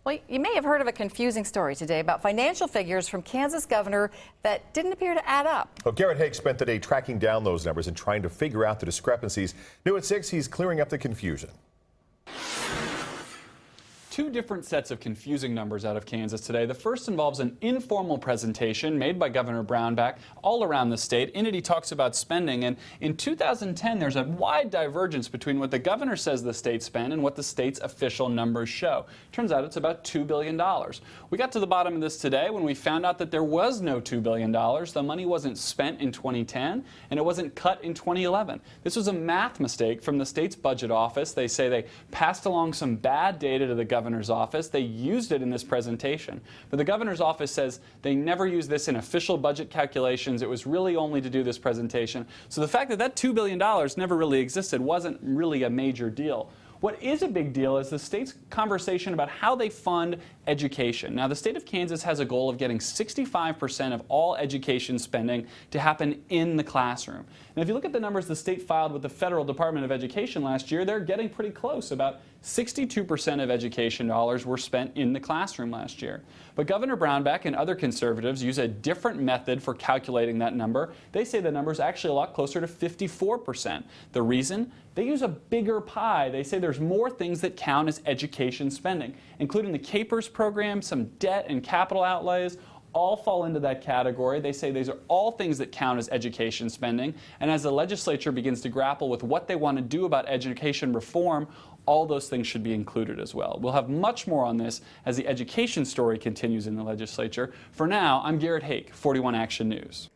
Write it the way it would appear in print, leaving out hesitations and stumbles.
Well, you may have heard of a confusing story today about financial figures from Kansas governor that didn't appear to add up. Well, Garrett Haig spent the day tracking down those numbers and trying to figure out the discrepancies. New at 6, he's clearing up the confusion. Two different sets of confusing numbers out of Kansas today. The first involves an informal presentation made by Governor Brownback all around the state. In it, he talks about spending. And in 2010, there's a wide divergence between what the governor says the state spent and what the state's official numbers show. Turns out it's about $2 billion. We got to the bottom of this today when we found out that there was no $2 billion. The money wasn't spent in 2010, and it wasn't cut in 2011. This was a math mistake from the state's budget office. They say they passed along some bad data to the governor's office. They used it in this presentation. But the governor's office says they never used this in official budget calculations. It was really only to do this presentation. So the fact that that $2 billion never really existed wasn't really a major deal. What is a big deal is the state's conversation about how they fund education. Now, the state of Kansas has a goal of getting 65% of all education spending to happen in the classroom. And if you look at the numbers the state filed with the Federal Department of Education last year, they're getting pretty close. About 62% of education dollars were spent in the classroom last year. But Governor Brownback and other conservatives use a different method for calculating that number. They say the number is actually a lot closer to 54%. The reason? They use a bigger pie. They say there's more things that count as education spending, including the KPERS program, some debt and capital outlays, all fall into that category. They say these are all things that count as education spending. And as the legislature begins to grapple with what they want to do about education reform, all those things should be included as well. We'll have much more on this as the education story continues in the legislature. For now, I'm Garrett Haig, 41 Action News.